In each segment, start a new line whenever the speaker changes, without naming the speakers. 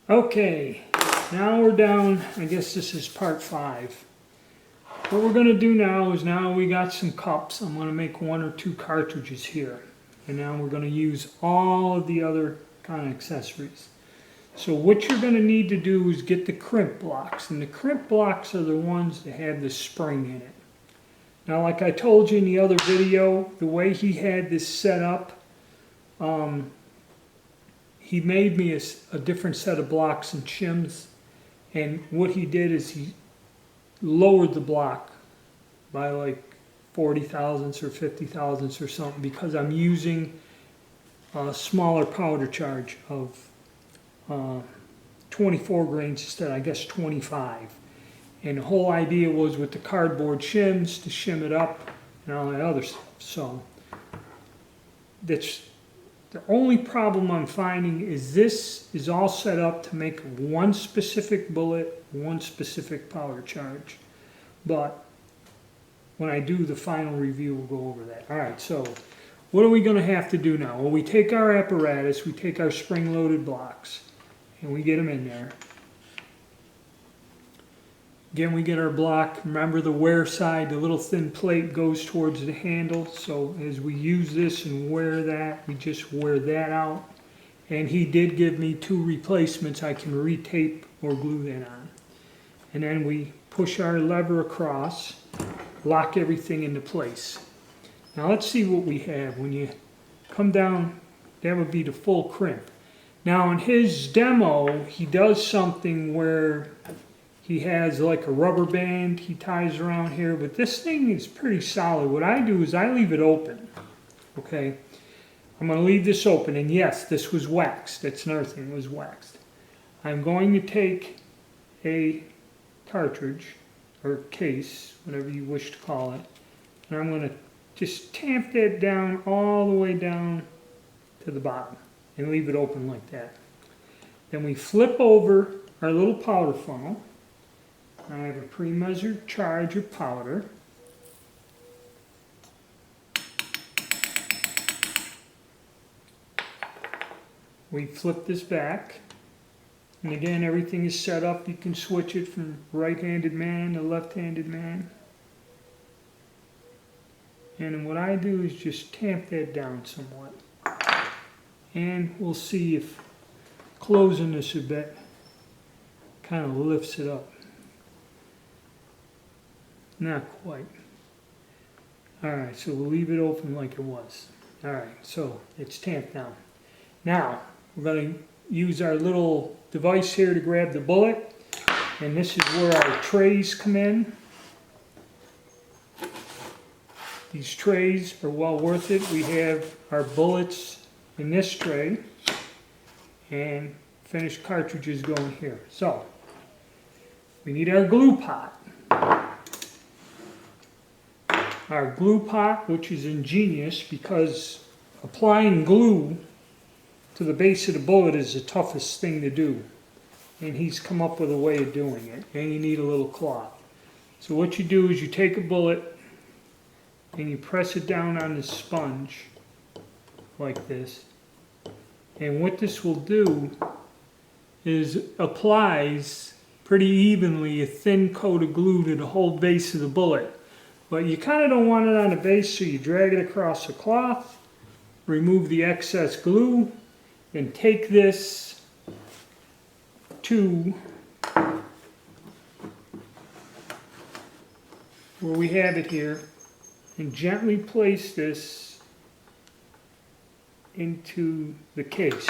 Okay, now we're down, I guess this is part 5. What we're going to do now is now we got some cups. I'm going to make 1 or 2 cartridges here. And now we're going to use all of the other kind of accessories. So what you're going to need to do is get the crimp blocks. And the crimp blocks are the ones that have the spring in it. Now, like I told you in the other video, the way he had this set up, he made me a different set of blocks and shims. And what he did is he lowered the block by like 40 thousandths or 50 thousandths or something, because I'm using a smaller powder charge of 24 grains instead, I guess 25. And the whole idea was with the cardboard shims to shim it up and all that other stuff. So that's the only problem I'm finding is this is all set up to make one specific bullet, one specific powder charge. But when I do the final review, we'll go over that. All right, so what are we going to have to do now? Well, we take our apparatus, we take our spring-loaded blocks, and we get them in there. Again, we get our block. Remember the wear side, the little thin plate goes towards the handle. So as we use this and wear that, we just wear that out. And he did give me 2 replacements I can retape or glue that on. And then we push our lever across, lock everything into place. Now let's see what we have. When you come down, that would be the full crimp. Now in his demo, he does something where he has like a rubber band he ties around here, but this thing is pretty solid. What I do is I leave it open, okay? I'm going to leave this open, and yes, this was waxed. That's another thing, it was waxed. I'm going to take a cartridge, or case, whatever you wish to call it, and I'm going to just tamp that down all the way down to the bottom, and leave it open like that. Then we flip over our little powder funnel. I have a pre-measured charge of powder. We flip this back, and again everything is set up. You can switch it from right-handed man to left-handed man. And what I do is just tamp that down somewhat. And we'll see if closing this a bit kind of lifts it up. Not quite. Alright, so we'll leave it open like it was. Alright, so it's tamped down. Now, we're going to use our little device here to grab the bullet. And this is where our trays come in. These trays are well worth it. We have our bullets in this tray. And finished cartridges going here. So, we need our glue pot. Our glue pot, which is ingenious because applying glue to the base of the bullet is the toughest thing to do. And he's come up with a way of doing it. And you need a little cloth. So what you do is you take a bullet and you press it down on the sponge like this. And what this will do is applies pretty evenly a thin coat of glue to the whole base of the bullet. But you kind of don't want it on the base, so you drag it across the cloth, remove the excess glue, and take this to where we have it here, and gently place this into the case.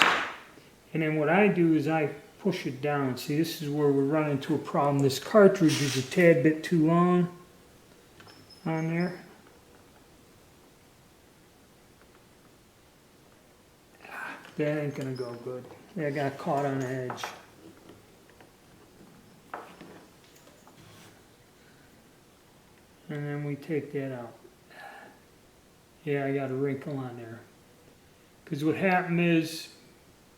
And then what I do is I push it down. See, this is where we run into a problem. This cartridge is a tad bit too long on there. That ain't gonna go good. That got caught on the edge. And then we take that out. Yeah, I got a wrinkle on there. Because what happened is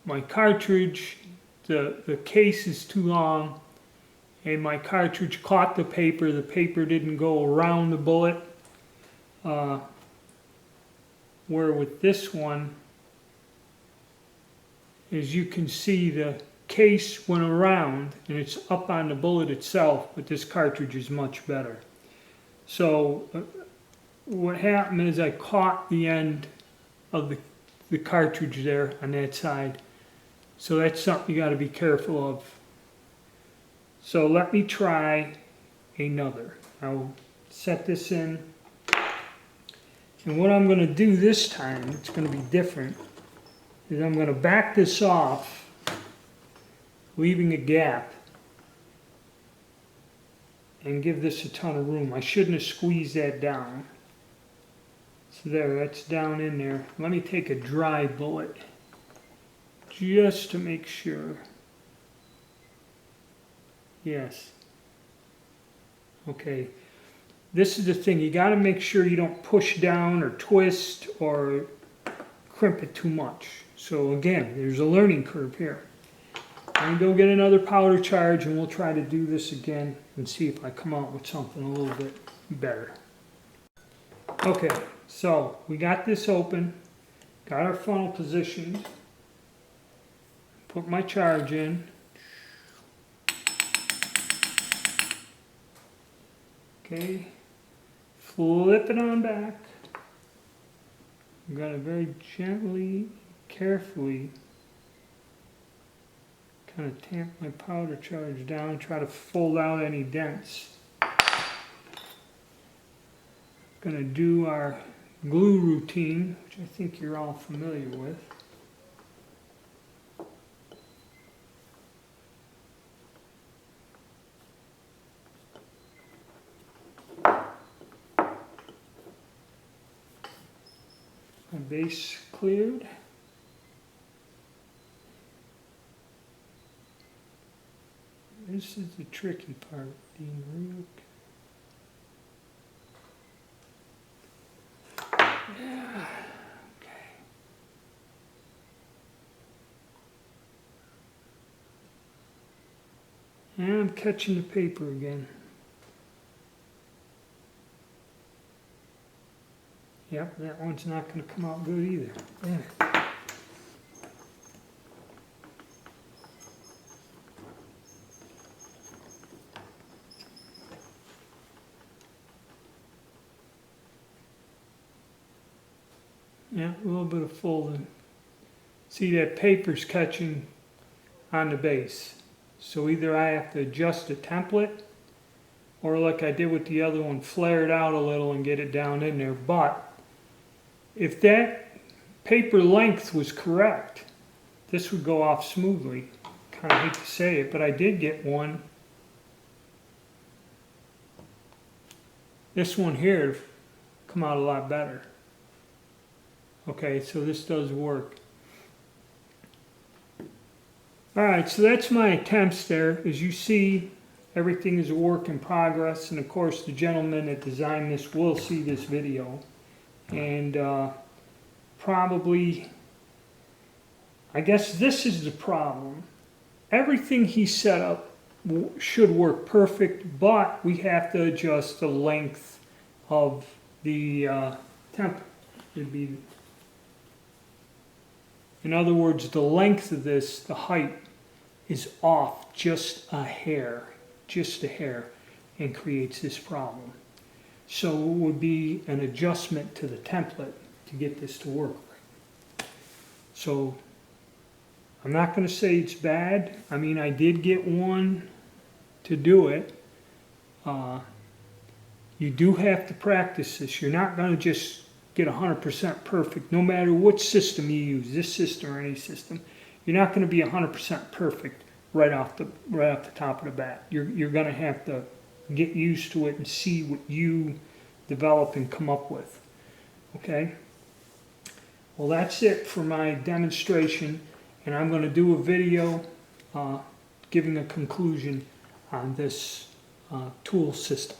my cartridge, the case is too long, and my cartridge caught the paper didn't go around the bullet. Where with this one, as you can see, the case went around and it's up on the bullet itself, but this cartridge is much better. So what happened is I caught the end of the cartridge there on that side. So that's something you got to be careful of. So let me try another. I'll set this in. And what I'm going to do this time, it's going to be different, is I'm going to back this off, leaving a gap, and give this a ton of room. I shouldn't have squeezed that down. So there, that's down in there. Let me take a dry bullet, just to make sure. Yes. Okay. This is the thing, you got to make sure you don't push down or twist or crimp it too much. So again, there's a learning curve here. I'm going to go get another powder charge and we'll try to do this again and see if I come out with something a little bit better. Okay, so we got this open, got our funnel positioned, put my charge in. Okay. Flip it on back. I'm going to very gently, carefully kind of tamp my powder charge down, try to fold out any dents. Going to do our glue routine, which I think you're all familiar with. My base cleared. This is the tricky part, being real. Yeah. Okay. And I'm catching the paper again. Yep, that one's not going to come out good either. Damn it. Yeah, a little bit of folding. See, that paper's catching on the base. So either I have to adjust the template, or like I did with the other one, flare it out a little and get it down in there. But if that paper length was correct, this would go off smoothly. Kind of hate to say it, but I did get one. This one here come out a lot better. Okay, so this does work. Alright, so that's my attempts there. As you see, everything is a work in progress, and of course the gentleman that designed this will see this video. And probably, I guess this is the problem. Everything he set up should work perfect, but we have to adjust the length of the template. It'd be, in other words, the length of this, the height, is off just a hair, and creates this problem. So it would be an adjustment to the template to get this to work right. So I'm not going to say it's bad. I mean, I did get one to do it. You do have to practice this. You're not going to just get 100% perfect, no matter what system you use, this system or any system. You're not going to be 100% perfect right off the top of the bat. You're going to have to get used to it and see what you develop and come up with. Okay? Well, that's it for my demonstration, and I'm going to do a video giving a conclusion on this tool system.